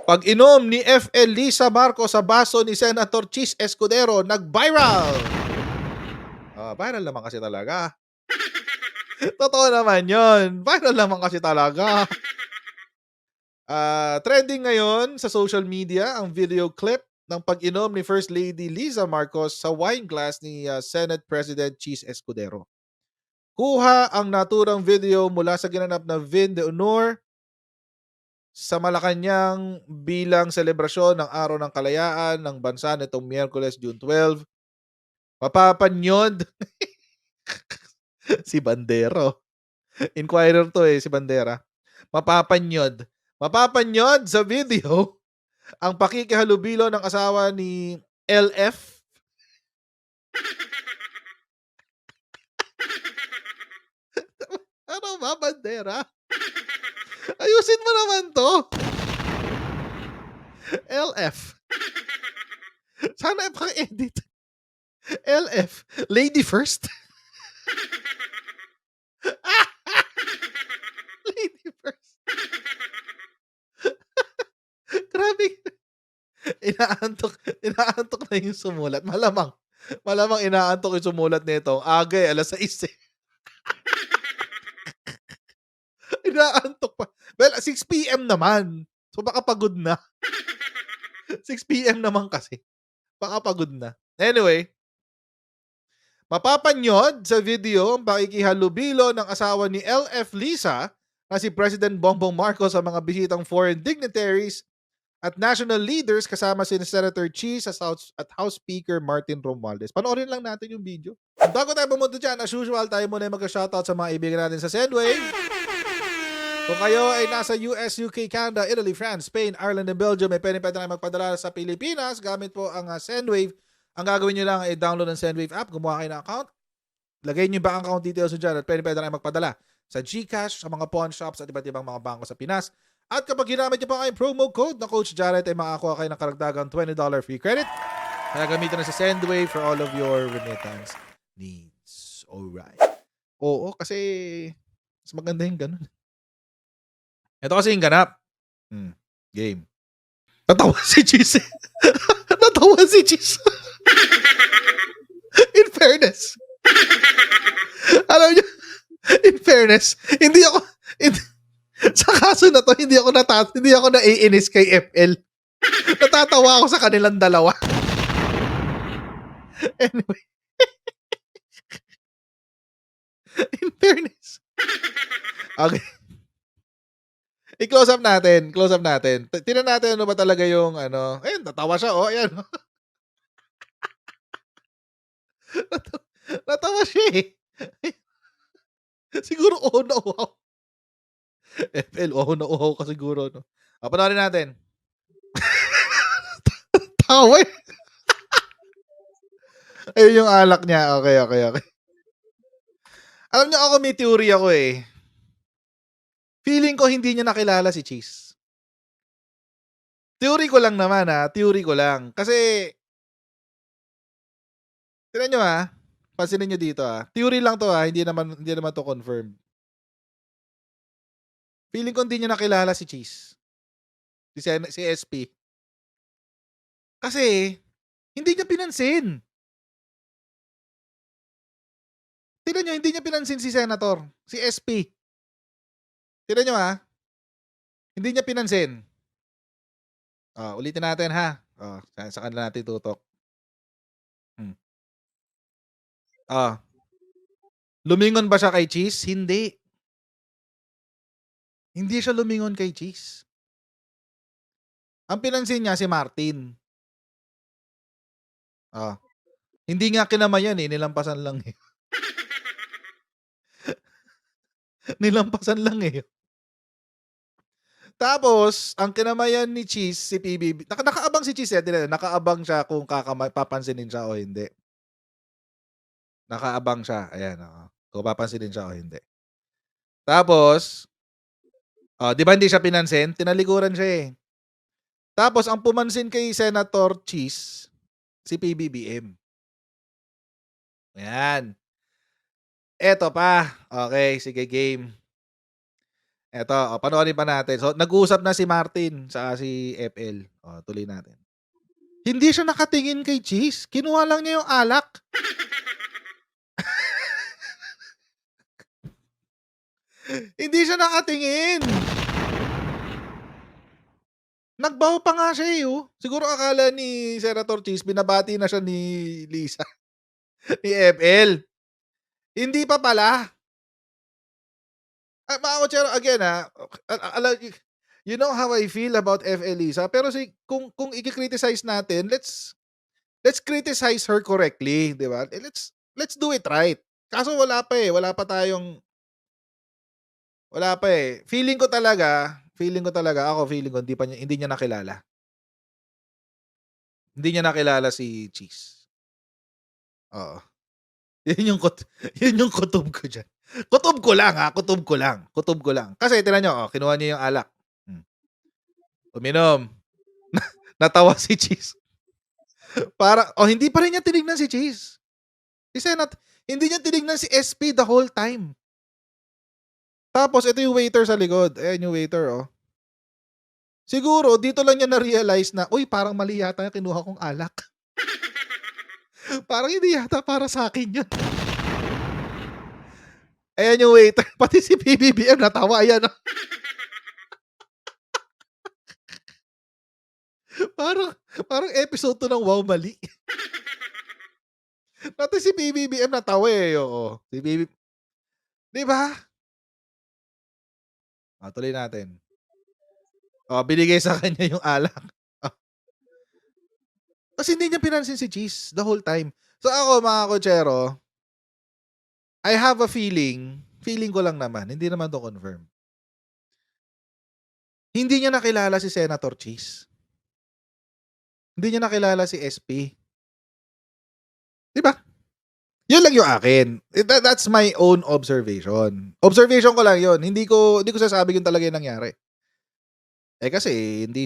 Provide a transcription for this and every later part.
Pag-inom ni FL Lisa Marcos sa baso ni Senator Chis Escudero nag-viral. Viral naman kasi talaga. Totoo naman 'yon. Viral naman kasi talaga. Trending ngayon sa social media ang video clip ng pag-inom ni First Lady Liza Marcos sa wine glass ni Senate President Chis Escudero. Kuha ang naturang video mula sa ginanap na Vin de Honor sa Malacanang bilang selebrasyon ng Araw ng Kalayaan ng bansa nitong Miyerkules, June 12. Mapapanyod si Bandero. Inquirer 'to, si Bandera. Mapapanyod. Mapapanyod sa video ang pakikihalubilo ng asawa ni LF. Ano ba, Bandera? Ayusin mo naman 'to. LF. Sana paki-edit. LF, lady first? Lady first. Grabe. Inaantok na yung sumulat. Malamang inaantok yung sumulat nito. Aga, 6:00 eh. Inaantok pa. Well, 6 PM naman. So baka pagod na. 6 PM naman kasi. Baka pagod na. Anyway, mapapanyod sa video ang pakikihalubilo ng asawa ni LF Lisa na si President Bongbong Marcos sa mga bisitang foreign dignitaries at national leaders kasama si Senator Cheese at House Speaker Martin Romualdez. Panoorin lang natin yung video. Bago tayo pumunta dyan, as usual, tayo muna yung magka-shoutout sa mga ibigan natin sa Sendwave. Kung kayo ay nasa US, UK, Canada, Italy, France, Spain, Ireland, and Belgium, may pwede kayo magpadala sa Pilipinas gamit po ang Sendwave. Ang gagawin nyo lang ay download ng Sendwave app, gumawa kayo ng account, lagay nyo ba ang account details nyo dyan at pwede kayo magpadala sa GCash, sa mga pawn shops at iba't ibang mga bangko sa Pinas. At kapag ginamit nyo pa kayong promo code na Coach Jared ay makakuha kayo ng karagdagang $20 free credit. Kaya gamitin na sa Sendwave for all of your remittance needs. Alright. Oo, kasi mas maganda yung ganun. Ito kasi yung ganap. Game. Natawa si Cheese. Natawa si Cheese. In fairness. Alam niyo, in fairness, sa kaso na to, hindi ako naiinis kay FL. Natatawa ako sa kanilang dalawa. Anyway. In fairness. Okay. I-close up natin. Tingnan natin ano ba talaga yung ano. Ayun, natawa siya. Ayan. Natawa siya eh. Siguro na uhaw. FL, na uhaw ka siguro. No? Panoorin natin. Tawa eh. Ayun yung alak niya. Okay. Alam niyo ako, may theory ako eh. Feeling ko hindi niya nakilala si Cheese. Theory ko lang naman Theory ko lang. Kasi, tignan nyo pansinin nyo dito Theory lang to hindi naman to confirmed. Feeling ko hindi niya nakilala si Cheese. Si SP. Kasi, hindi niya pinansin. Tignan nyo, hindi niya pinansin si Senator. Si SP. Tignan nyo Hindi niya pinansin. Ulitin natin sa kanila natin tutok. Lumingon ba siya kay Cheese? Hindi. Hindi siya lumingon kay Cheese. Ang pinansin niya si Martin. Hindi nga kinamayan nilampasan lang eh. Nilampasan lang eh. Tapos, ang kinamayan ni Cheese, si PBB, nakaabang si Cheese nakaabang siya kung papansinin siya o hindi. Nakaabang siya, ayan kung papansinin siya o hindi. Tapos, di ba hindi siya pinansin? Tinalikuran siya eh. Tapos, ang pumansin kay Senator Cheese, si PBBM. Ayan. Eto pa. Okay, sige, game. Eto, panoorin pa natin. So, nag-uusap na si Martin saka si FL. Tuloy natin. Hindi siya nakatingin kay Cheese, kinuha lang niya yung alak. Hindi siya nakatingin. Nagbaw pa nga siya, Siguro akala ni Senator Cheese binabati na siya ni Lisa, ni FL. Hindi pa pala. Mga kotsero, again, you know how I feel about FL Lisa, pero kung iki-criticize natin, let's criticize her correctly, 'di ba? Let's do it right. Kaso wala pa, eh. Feeling ko hindi niya nakilala. Hindi niya nakilala si Cheese. Oo. 'Yun yung yun yung kutob ko diyan. Kutob ko lang, kutob ko lang. Kasi tignan niyo, kinuha niya yung alak. Hmm, uminom. Natawa si Cheese. Hindi pa rin niya tinignan si Cheese. Si Senat Hindi niya tinignan si SP the whole time. Tapos ito yung waiter sa likod. Ayan yung waiter, Siguro dito lang niya na-realize na, "Uy, parang mali yata yung kinuha kong alak." Parang hindi yata para sa'kin yun. Ayan yung waiter, pati si PBBM natawa, ayan, Parang parang episode 2 ng Wow Mali. Pati si PBBM natawa, oo. 'Di ba? Tuloy natin. Binigay sa kanya yung alak. Oh, Kasi hindi niya pinansin si Cheese the whole time. So ako, mga kotsero, I have a feeling ko lang naman, hindi naman 'to confirm. Hindi niya nakilala si Senator Cheese. Hindi niya nakilala si SP. 'Di ba? 'Yun lang yung akin. That's my own observation. Observation ko lang 'yun, hindi ko sasabing 'yun talaga yung nangyari. Kasi hindi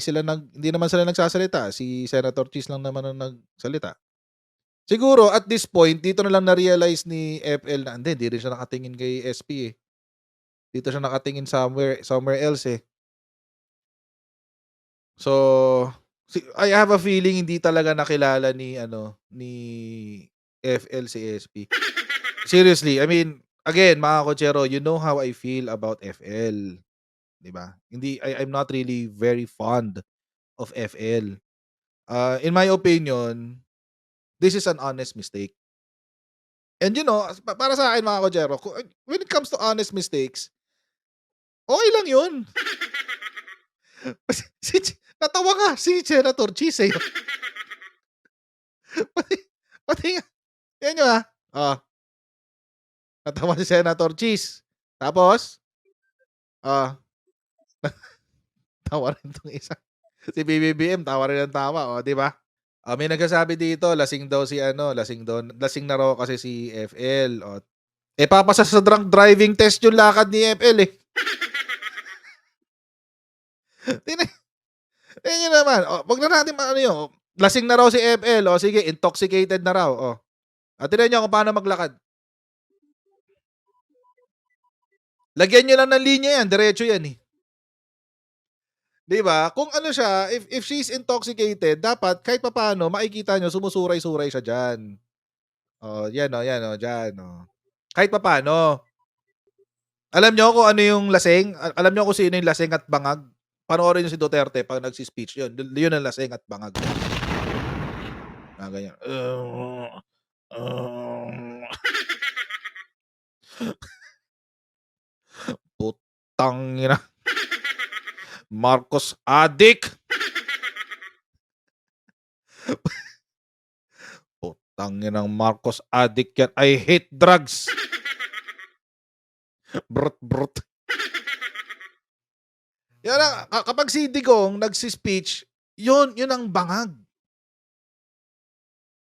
naman sila nagsasalita, si Senator Cheese lang naman ang nagsalita. Siguro at this point dito na lang na-realize ni FL na hindi rin siya nakatingin kay SP, eh. Dito siya nakatingin somewhere else, eh. So, I have a feeling hindi talaga nakilala ni FL si SP. Seriously, I mean, again, mga kotsero, you know how I feel about FL, 'di ba? I'm not really very fond of FL. In my opinion, this is an honest mistake. And para sa akin, mga kotsero, when it comes to honest mistakes, okey lang 'yun. Natawa nga si Senator Cheese, eh. Pati pati nga tignan niyo, oh, natawa si Senator Cheese. Tapos, oh, tawa rin 'tong isa. Si BBBM tawa rin ng tawa, 'di ba? May nagsasabi dito lasing daw si lasing na raw kasi si FL, papasa sa drunk driving test yung lakad ni FL, eh. Tingnan tingnan niyo naman, 'wag na natin yun, lasing na raw si FL, sige intoxicated na raw, tingnan niyo kung paano maglakad. Lagyan niyo lang ng linya yan, diretso yan, eh. 'Di ba? Kung ano siya, if she's intoxicated, dapat kahit papaano makikita niyo sumusuray-suray siya diyan. Yan, diyan, Kahit papaano. Alam niyo kung ano yung lasing? Alam niyo kung sino yung lasing at bangag? Panoorin niyo si Duterte 'pag nagsi-speech, yun ang lasing at bangag. Ganyan. Putangina, Marcos adik. Putanginang Marcos adik yan. I hate drugs. Brut, brut. Yan ang kapag si Digong nagsi-speech, yun ang bangag.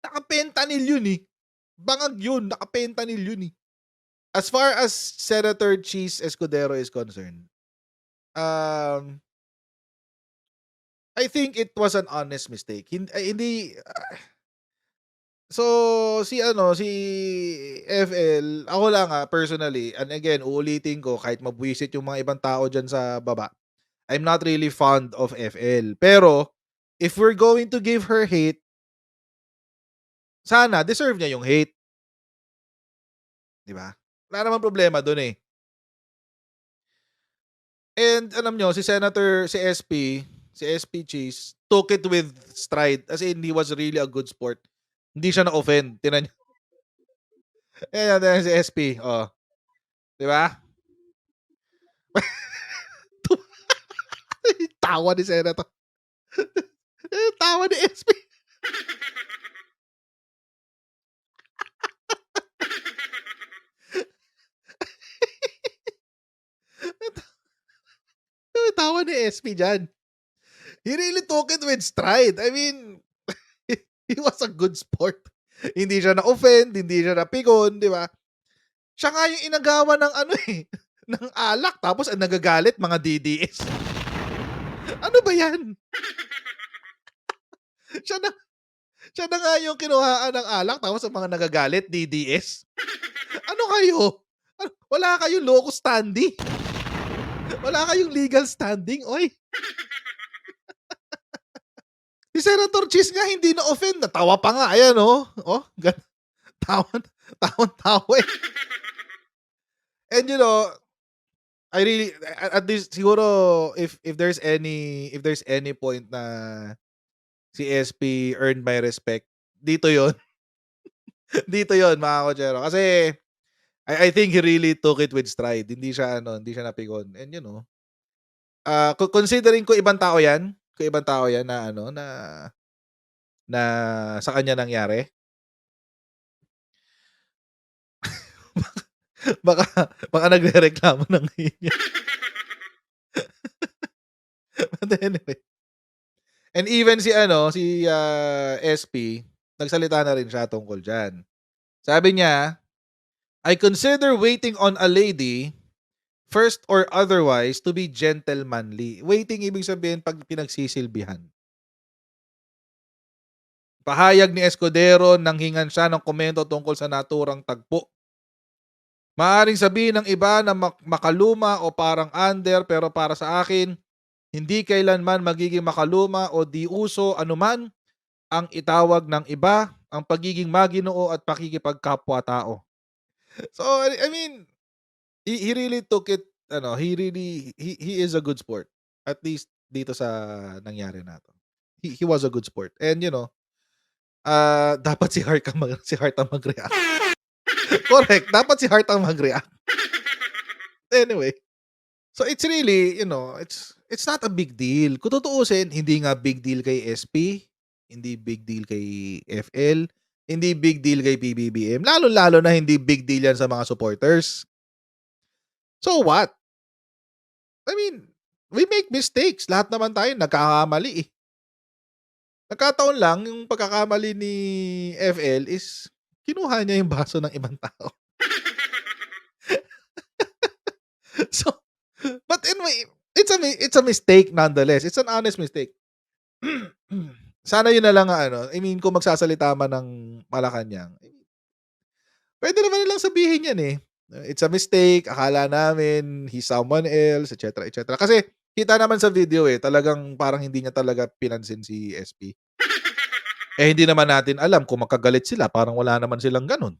Naka-fentanyl yun, eh. Bangag yun, naka-fentanyl yun, eh. As far as Senator Cheese Escudero is concerned, um, I think it was an honest mistake. Hindi So, si FL, ako lang, personally, and again, uulitin ko kahit mabwisit yung mga ibang tao diyan sa baba, I'm not really fond of FL. Pero, if we're going to give her hate, sana deserve niya yung hate, 'di ba? Wala namang problema dun, eh. And alam niyo si SP Cheese took it with stride, as in he was really a good sport. Hindi siya na-offend, tingnan niyo. Ayan, si SP, oh, 'di ba? Tawa ni Senator. Tawa ni SP. Tawa ni SP diyan. He really took it with stride. I mean, he was a good sport. Hindi siya na-offend, hindi siya napikon, 'di ba? Siya nga yung inagawan ng ano, eh, ng alak tapos ang nagagalit mga DDS. Ano ba 'yan? Siya na siya na nga yung kinuhaan ng alak tapos ang mga nagagalit DDS. Ano kayo? Wala kayong locus standi. Wala kayong legal standing, oy. Si Senator Cheese nga hindi na-offend, natawa pa nga, ayan, oh. Oh, tawan tawang-tawa, eh. And I really, at least siguro, if there's any point na si SP earned my respect, dito 'yon. Dito 'yon, mga kotsero. Kasi I think he really took it with stride. Hindi siya napikon. And considering kung ibang tao 'yan na na sa kanya nangyari, baka baka nagrereklamo na ngayon 'yan. But anyway, and even SP, nagsalita na rin siya tungkol diyan. Sabi niya, "I consider waiting on a lady, first or otherwise, to be gentlemanly." Waiting ibig sabihin 'pag pinagsisilbihan. Pahayag ni Escudero nang hingan siya ng komento tungkol sa naturang tagpo. Maaaring sabihin ng iba na makaluma o parang under, pero para sa akin, hindi kailanman magiging makaluma o di uso anuman ang itawag ng iba ang pagiging maginoo at pakikipagkapwa-tao. So, I mean, he really took it, he is a good sport. At least dito sa nangyari na 'to. He was a good sport, and dapat si Hart si Hart ang mag-react. Correct, dapat si Hart ang mag-react. Anyway, so it's really, it's not a big deal. Kung tutuusin, hindi nga big deal kay SP, hindi big deal kay FL, hindi big deal kay PBBM, lalo-lalo na hindi big deal 'yan sa mga supporters. So what? I mean, we make mistakes, lahat naman tayo nagkakamali, eh. Nagkataon lang yung pagkakamali ni FL is kinuha niya yung baso ng ibang tao. So, but anyway, it's a mistake nonetheless. It's an honest mistake. Sana yun na lang ang I mean, kung magsasalita man ng Malacanang, puwede naman nilang sabihin yan, eh. It's a mistake, akala namin he's someone else, etcetera, etcetera. Kasi kita naman sa video, eh, talagang parang hindi niya talaga pinansin si SP. Eh, hindi naman natin alam kung magkagalit sila, parang wala naman silang gano'n.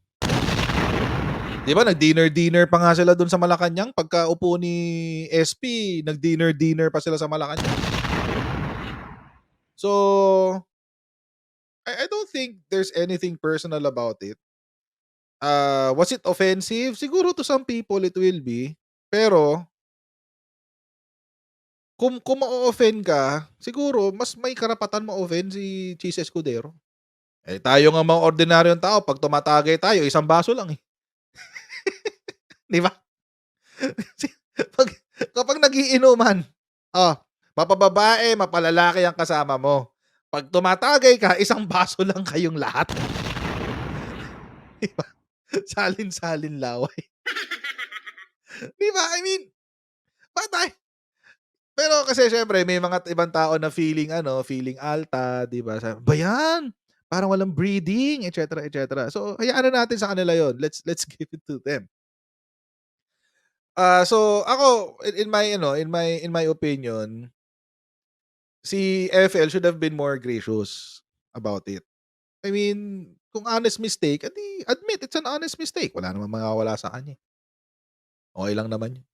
'Di ba nag-dinner-dinner pa nga sila dun sa Malacanang, pagkaupo ni SP, nag-dinner-dinner pa sila sa Malacanang. So, I don't think there's anything personal about it. Was it offensive? Siguro to some people it will be. Pero kung ma-o-offend ka, siguro mas may karapatan ma-offend si Cheese Escudero. Eh, tayo ngang mga ordinaryong tao 'pag tumatagay tayo isang baso lang, eh, 'di ba? Si 'pag kapag nagiinuman, oh, mapababae, mapalalaki ang kasama mo. 'Pag tumatagay ka, isang baso lang kayong lahat, 'di ba? Salin-salin laway, 'di ba? I mean, ba't tayo pero kasi siyempre may mga ibang tao na feeling feeling alta, 'di ba? Sabi, "Ba yan? parang walang breathing, et cetera, et cetera. So, hayaan na natin sa kanila 'yon. Let's give it to them. So ako in my opinion, si FL should have been more gracious about it. I mean, kung honest mistake, edi admit it's an honest mistake. Wala namang mawawala sa kanya, eh. Okey lang naman 'yun.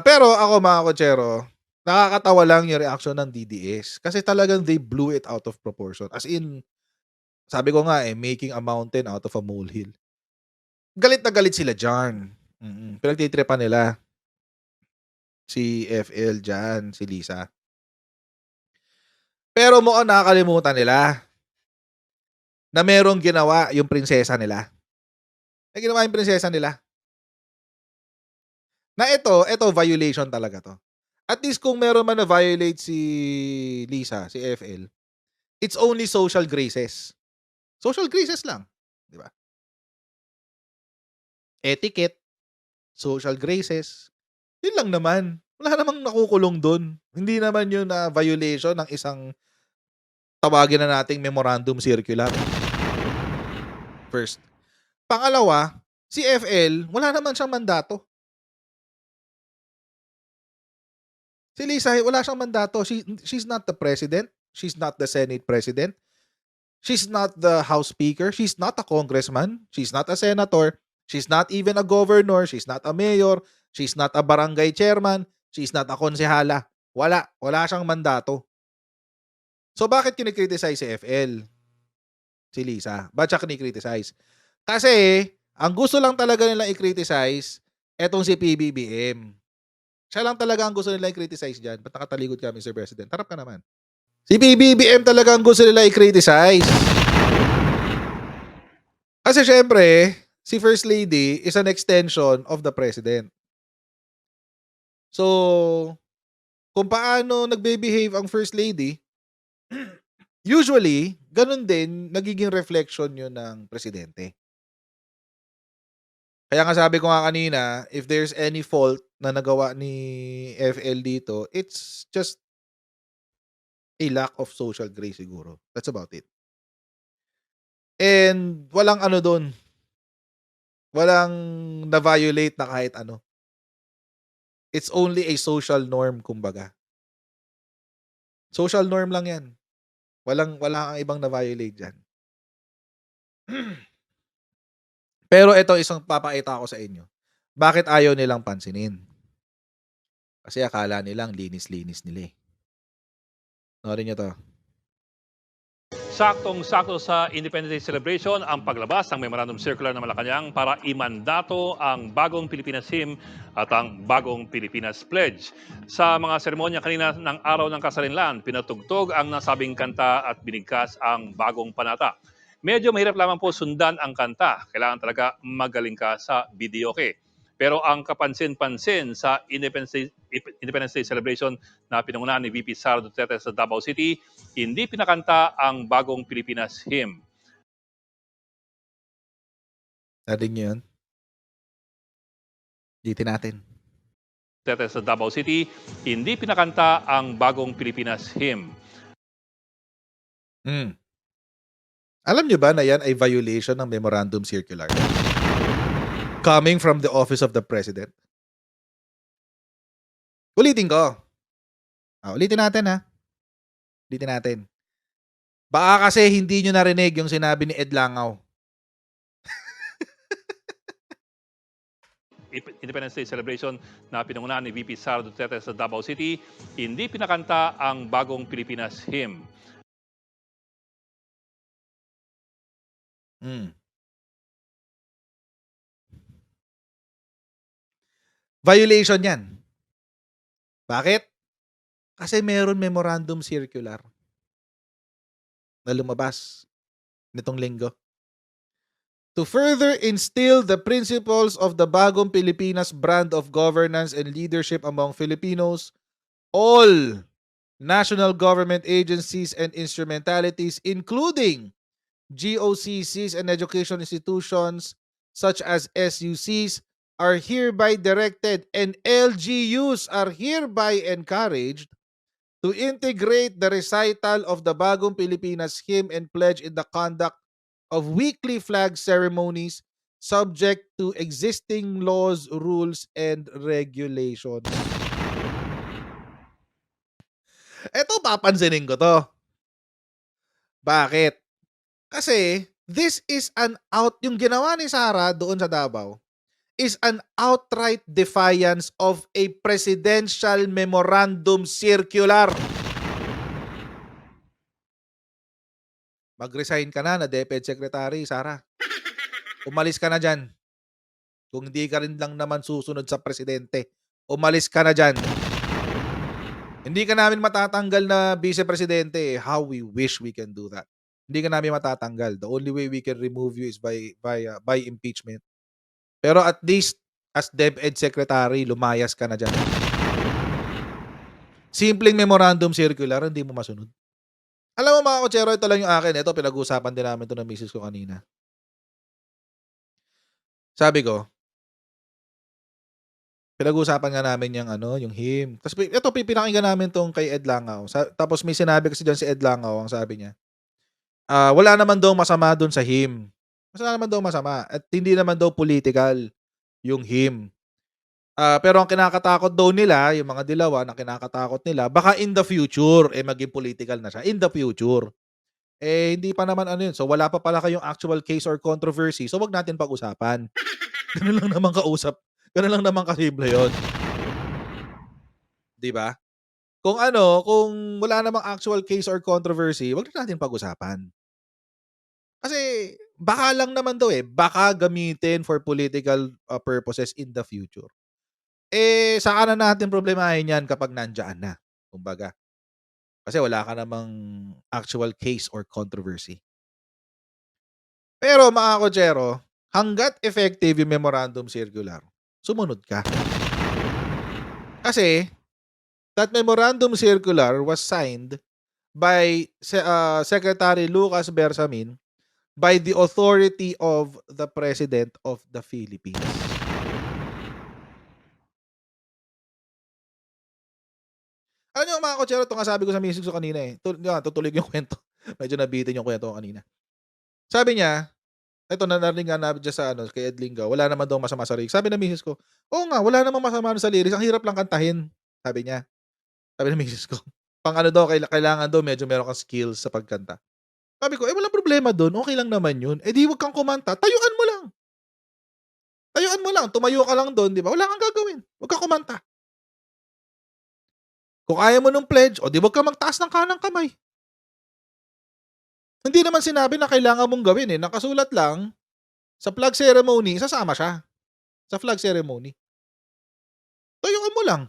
Pero ako mga kotsero, nakakatawa lang yung reaksyon ng DDS kasi talagang they blew it out of proportion. As in, sabi ko nga, making a mountain out of a molehill. Galit na galit sila diyan, pinagtitripan nila si FL diyan, si Lisa. Pero mukhang nakakalimutan nila na merong ginawa yung prinsesa nila. May ginawa yung prinsesa nila na ito violation talaga 'to. At least kung meron man na-violate si Lisa, si FL, it's only social graces. Social graces lang, 'di ba? Etiquette, social graces, 'yun lang naman. Wala namang nakukulong dun. Hindi naman 'yun na violation ng isang tawagin na nating memorandum circular, first. Pangalawa, si FL wala naman siyang mandato. Si Lisa wala siyang mandato. She's not the president, she's not the Senate president, she's not the House Speaker, she's not a congressman, she's not a senator, she's not even a governor, she's not a mayor, she's not a barangay chairman, she's not a konsehala. Wala siyang mandato. So bakit kini-criticize si FL, si Lisa? Ba't siya kini-criticize? Kasi ang gusto lang talaga nilang i-criticize etong si PBBM. Siya lang talaga ang gusto nilang i-criticize diyan. Ba't nakatalikod ka, Mr. President? Harap ka naman. Si PBBM talaga ang gusto nila i-criticize. Kasi siyempre, si First Lady is an extension of the President. So, kung paano nagbe-behave ang First Lady, usually, ganun din nagiging reflection yun ng Presidente. Kaya nga sabi ko nga kanina, if there's any fault na nagawa ni FL dito, it's just a lack of social grace siguro. That's about it. And walang ano dun, walang na-violate na kahit ano. It's only a social norm kumbaga. Social norm lang 'yan. Wala kang ibang na-violate diyan. Pero ito isang papakita ko sa inyo. Bakit ayaw nilang pansinin? Kasi akala nilang linis-linis nila, eh. Panoorin niyo 'to. Saktong-sakto sa Independence Day celebration ang paglabas ng Memorandum Circular ng Malacanang para imandato ang bagong Pilipinas Hymn at ang bagong Pilipinas Pledge. Sa mga seremonya kanina ng Araw ng Kasarinlan, pinatugtog ang nasabing kanta at binigkas ang bagong panata. Medyo mahirap lamang po sundan ang kanta. Kailangan talaga magaling ka sa videoke. Pero ang kapansin-pansin sa Independence Day celebration na pinangunahan ni VP Sara Duterte sa Davao City, hindi pinakanta ang bagong Pilipinas Hymn. Narinig niyo 'yun? Ulitin natin. Duterte sa Davao City, hindi pinakanta ang bagong Pilipinas Hymn. Alam niyo ba na 'yan ay violation ng Memorandum Circular? Coming from the office of the President. Ulitin ko. Ulitin natin, ha. Ulitin natin. Baka kasi hindi niyo narinig yung sinabi ni Ed Langaw. Independence Day celebration na pinangunahan ni VP Sara Duterte sa Davao City, hindi pinakanta ang bagong Pilipinas Hymn. Violation 'yan. Bakit? Kasi meron memorandum circular na lumabas nitong linggo. To further instill the principles of the Bagong Pilipinas brand of governance and leadership among Filipinos, all national government agencies and instrumentalities, including GOCCs and education institutions such as SUCs, are hereby directed and LGUs are hereby encouraged to integrate the recital of the Bagong Pilipinas Hymn and Pledge in the conduct of weekly flag ceremonies subject to existing laws, rules, and regulations. Eto papansinin ko 'to. Bakit? Kasi this is an yung ginawa ni Sara doon sa Davao is an outright defiance of a presidential memorandum circular. Mag-resign ka na DepEd Secretary, Sara. Umalis ka na diyan. Kung hindi ka rin lang naman susunod sa presidente, umalis ka na diyan. Hindi ka namin matatanggal na vice presidente. How we wish we can do that. Hindi ka namin matatanggal. The only way we can remove you is by impeachment. Pero at least as DepEd Secretary, lumayas ka na diyan. Simpleng memorandum circular, hindi mo masunod. Alam mo mga kotsero, ito lang yung akin. Ito, pinag-uusapan din namin ito ng misis ko kanina. Sabi ko, pinag-uusapan nga namin yung yung hymn. Tapos ito, pinakinggan namin tong kay Ed Langaw. Tapos may sinabi kasi dyan si Ed Langaw, ang sabi niya, wala naman daw masama dun sa hymn. Wala naman daw masama. At hindi naman daw political yung hymn. Pero ang kinakatakot daw nila, yung mga dilawan, ang kinakatakot nila, baka in the future, maging political na siya. In the future. Hindi pa naman ano yun. So, wala pa pala kayong actual case or controversy. So, wag natin pag-usapan. Ganun lang naman kausap. Ganun lang naman kasimple yun. 'Di ba? Kung wala namang actual case or controversy, wag na natin pag-usapan. Kasi baka lang naman daw baka gamitin for political purposes in the future. Saka na natin problemahin 'yan kapag nandiyan na, kumbaga. Kasi wala ka namang actual case or controversy. Pero mga kotsero, hangga't effective yung memorandum circular, sumunod ka. Kasi that memorandum circular was signed by Secretary Lucas Bersamin by the authority of the President of the Philippines. Alam niyo mga kotsero, ito nga sabi ko sa misis ko kanina tutuloy ko yung kwento. Medyo nabitin yung kwento ko kanina. Sabi niya, ito narinig nga namin diyan sa kay Ed Lingaw, wala naman daw masama sa lyrics. Sabi ng misis ko, "Oo nga, wala namang masama sa lyrics, ang hirap lang kantahin." Sabi niya. Sabi ng misis ko, daw kailangan daw medyo meron kang skills sa pagkanta. Sabi ko, walang problema dun, okey lang naman yun. 'Di wag kang kumanta, tayuan mo lang. Tayuan mo lang, tumayo ka lang dun, 'di ba, wala kang gagawin, wag kang kumanta. Kung ayaw mo nung pledge, 'di wag kang magtaas ng kanang kamay. Hindi naman sinabi na kailangan mong gawin, nakasulat lang, sa flag ceremony sasama siya, sa flag ceremony. Tayuan mo lang.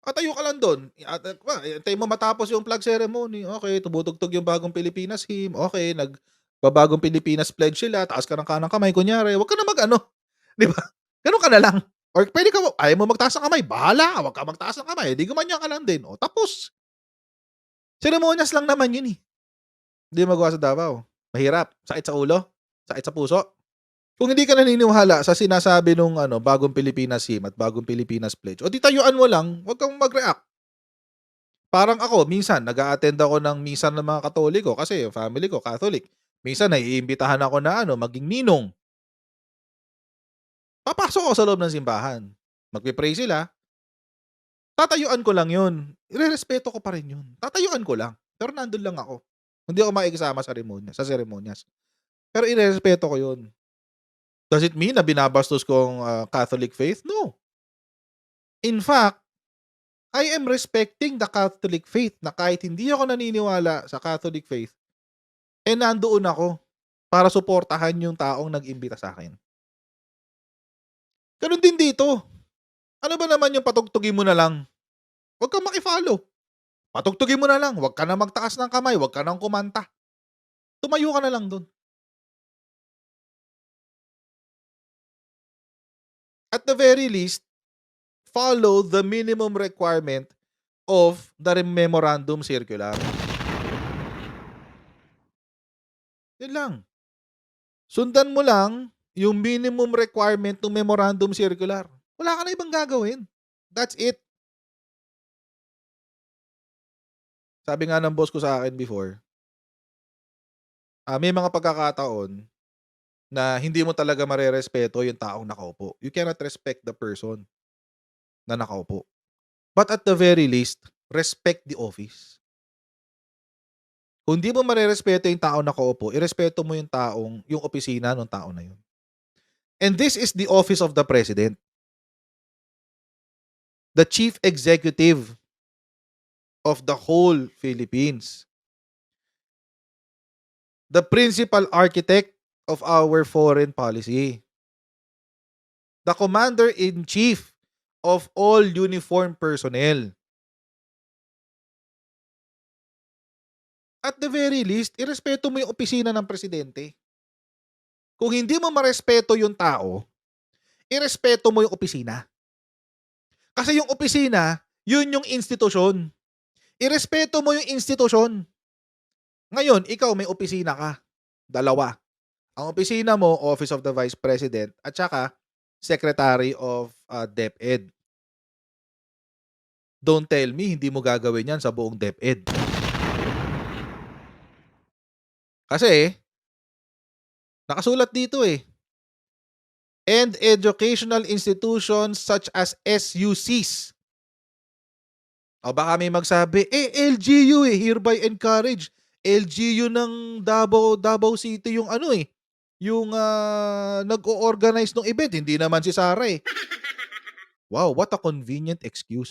Tayo ka lang dun, hintayin mo matapos yung flag ceremony, okey, tumutugtog yung Bagong Pilipinas Hymn, okey, nagbabagong Pilipinas Pledge sila, taas ka ng kanang kamay kunyari, wag ka na mag-ano, 'di ba? Gano'n ka na lang. Or puwede ka ayaw mo magtaas ng kamay, bahala ka, wag kang magtaas ng kamay, 'di gumanyan ka lang din, tapos. Seremonyas lang naman yun, 'Di magawa sa Davao. Mahirap, sakit sa ulo, sakit sa puso. Kung hindi ka naniniwala sa sinasabi nung Bagong Pilipinas Hymn at Bagong Pilipinas Pledge, di tayuan mo lang, wag kang mag-react. Parang ako minsan nag-a-attend ako ng misa ng mga Katoliko kasi yung family ko Catholic. Minsan naiimbitahan ako na maging ninong. Papasok ako sa loob ng simbahan. Magpe-pray sila, tatayuan ko lang 'yun. Irerespeto ko pa rin 'yun. Tatayuan ko lang, pero nandun lang ako. Hindi ako makikisama sa seremonyas. Pero irerespeto ko 'yun. Does it mean na binabastos ko ang Catholic faith? No. In fact, I am respecting the Catholic faith na kahit hindi ako naniniwala sa Catholic faith, nandoon ako para suportahan yung taong nag-imbita sa'kin. Gano'n din dito. Ano ba naman yung patugtugin mo na lang? Huwag kang maki-follow. Patugtugin mo na lang, huwag ka na magtaas ng kamay, huwag ka ng kumanta. Tumayo ka na lang dun. At the very least, follow the minimum requirement of the memorandum circular. Yun lang. Sundan mo lang yung minimum requirement ng memorandum circular. Wala ka na ibang gagawin. That's it. Sabi nga ng boss ko sa akin before, may mga pagkakataon na hindi mo talaga marerespeto yung taong nakaupo. You cannot respect the person na nakaupo. But at the very least, respect the office. Kung di mo marerespeto yung taong nakaupo, irespeto mo yung opisina ng tao na yun. And this is the office of the president, the chief executive of the whole Philippines, the principal architect of our foreign policy, the commander-in-chief of all uniformed personnel. At the very least, irespeto mo yung opisina ng presidente. Kung hindi mo marespeto yung tao, irespeto mo yung opisina. Kasi yung opisina, yun yung institusyon. Irespeto mo yung institusyon. Ngayon, ikaw may opisina ka. Dalawa. Ang opisina mo, Office of the Vice President at saka Secretary of DepEd. Don't tell me hindi mo gagawin yan sa buong DepEd. Kasi, nakasulat dito eh. And educational institutions such as SUCs. O baka may magsabi, LGU hereby encourage. LGU ng Davao City yung yung nag-o-organize ng event. Hindi naman si Sara eh. Wow, what a convenient excuse.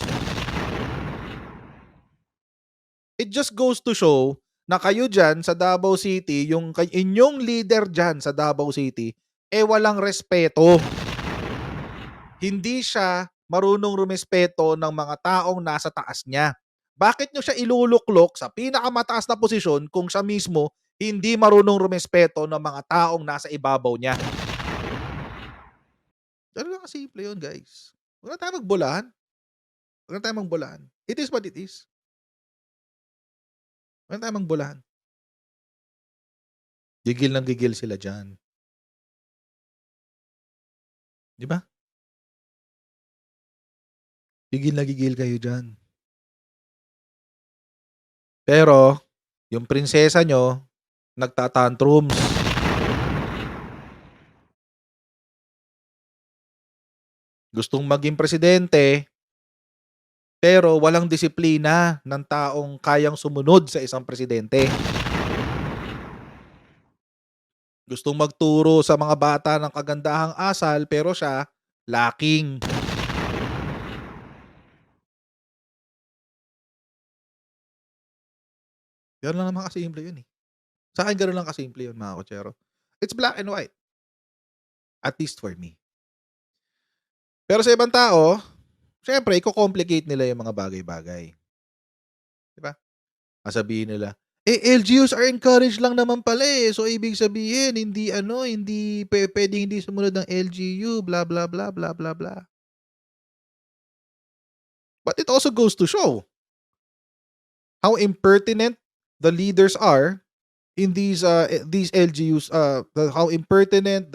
It just goes to show na kayo dyan sa Davao City, yung inyong leader dyan sa Davao City, walang respeto. Hindi siya marunong rumespeto ng mga taong nasa taas niya. Bakit nyo siya iluluklok sa pinakamataas na posisyon kung siya mismo hindi marunong rumespeto ng mga taong nasa ibabaw niya? Ganun lang kasimple yun, guys. Huwag na tayo magbulahan. Huwag na tayo magbulahan. It is what it is. Huwag na tayo magbulahan. Gigil ng gigil sila dyan. Di ba? Gigil na gigil kayo dyan. Pero, yung prinsesa nyo, nagtatantrums. Gustong maging presidente, pero walang disiplina ng taong kayang sumunod sa isang presidente. Gustong magturo sa mga bata ng kagandahang asal, pero siya, lacking. Gano'n lang naman kasimple yun eh. Sa akin gano'n lang kasimple yun, mga kotsero. It's black and white. At least for me. Pero sa ibang tao, syempre iko-complicate nila yung mga bagay-bagay. 'Di ba? Sasabihin nila, LGUs are encouraged lang naman pala eh. So ibig sabihin hindi puwedeng hindi sumunod ng LGU, blah blah blah blah blah blah. But it also goes to show how impertinent the leaders are in these LGUs, how impertinent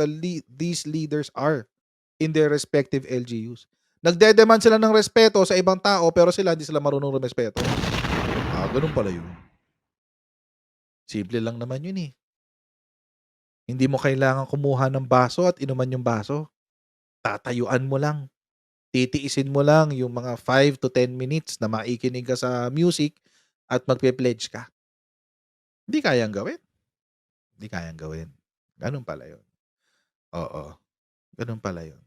these leaders are in their respective LGUs. Nagde-demand sila ng respeto sa ibang tao pero hindi sila marunong rumespeto. Gano'n pala yun. Simple lang naman yun eh. Hindi mo kailangan kumuha ng baso at inuman yung baso. Tatayuan mo lang. Titiisin mo lang yung mga 5 to 10 minutes na maikinig ka sa music at magpe-pledge ka. Hindi kayang gawin. Hindi kayang gawin. Gano'n pala yun. Oo. Gano'n pala yun.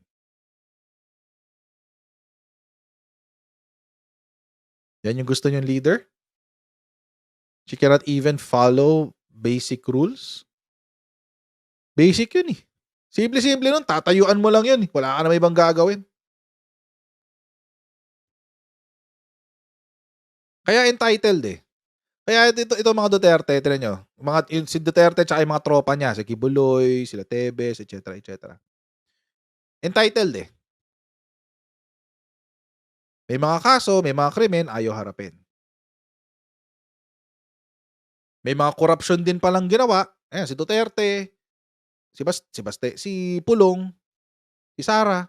Yan yung gusto niyong leader? She cannot even follow basic rules? Basic yun eh. Simple-simple nun, tatayuan mo lang yun. Wala ka na ibang gagawin. Kaya entitled eh. Kaya ito mga Duterte, tignan nyo. Si Duterte tsaka yung mga tropa niya, si Kibuloy, sila Tebes, etc. etc. Entitled eh. May mga kaso, may mga krimen, ayaw harapin. May mga korupsyon din palang ginawa. Ayan, si Duterte, si Pulong, si Sara.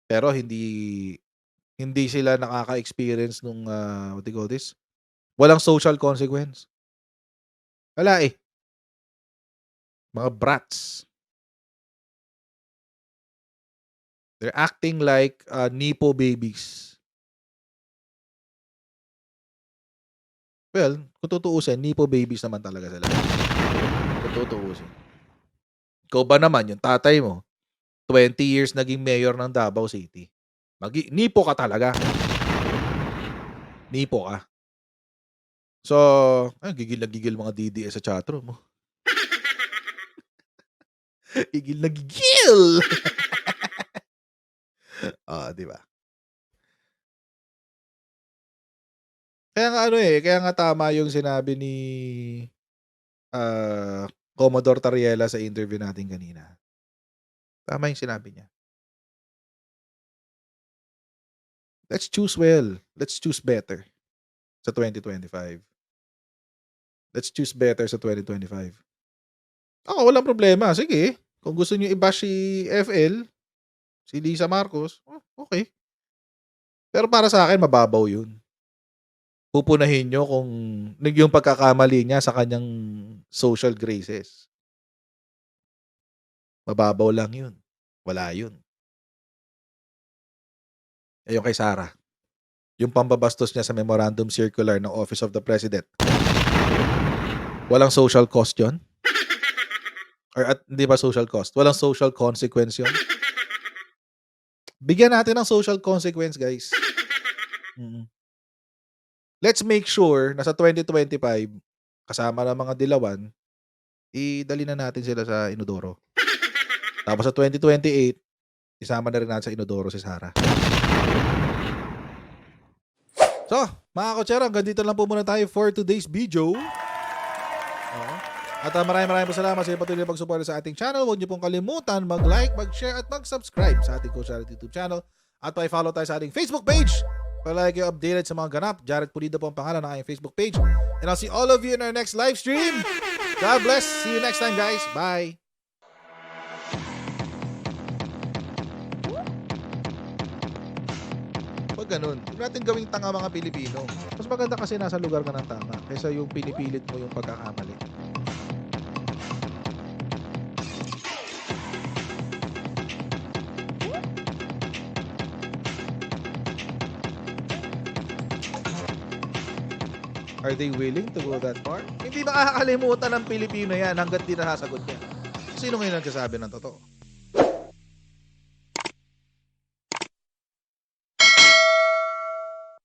Pero hindi Hindi sila nakaka-experience nung, what do you call this? Walang social consequence. Wala, eh. Mga brats. They're acting like, nepo babies. Well, kung tutuusin, nepo babies naman talaga sila. Kung tutuusin. Ikaw ba naman, yung tatay mo, 20 years naging mayor ng Davao City. Nepo ka talaga. Nepo ka. So, gigil na gigil mga DDS sa chatroom mo. Gigil na gigil! Di ba? Kaya nga kaya nga tama yung sinabi ni, Commodore Tariela sa interview natin kanina. Tama yung sinabi niya. Let's choose well. Let's choose better sa 2025. Let's choose better sa 2025. Ako walang problema, sige. Kung gusto niyo i-bash si FL, si Lisa Marcos, okey. Pero para sa akin mababaw 'yun. Pupunahin niyo kung yung pagkakamali niya sa kanyang social graces. Mababaw lang 'yun. Wala 'yun. Yung kay Sara, yung pambabastos niya sa memorandum circular ng Office of the President. Walang social cost 'yun? Or hindi ba social cost? Walang social consequence 'yun? Bigyan natin ng social consequence, guys. Let's make sure na sa 2025, kasama ng mga dilawan, idali na natin sila sa inodoro. Tapos sa 2028, isama na rin natin sa inodoro si Sara. So, mga kotsero, hanggang dito lang po muna tayo for today's video. At maraming po salamat sa patuloy na pagsuporta sa ating channel. Huwag niyo pong kalimutan mag-like, mag-share at mag-subscribe sa ating Coach Jared YouTube channel. At pa-follow tayo sa ating Facebook page para lagi kayo updated sa mga ganap. Jared Pulido po ang pangalan ng aking Facebook page. And I'll see all of you in our next live stream. God bless. See you next time, guys. Bye. Huwag ganun. Huwag natin gawing tanga mga Pilipino. Mas maganda kasi nasa lugar ka ng tama kaysa yung pinipilit mo yung pagkakamali. Are they willing to go that far? Hindi makakalimutan ng Pilipino yan hanggat di nasasagot niya. Sino ngayon nagsasabi ng totoo?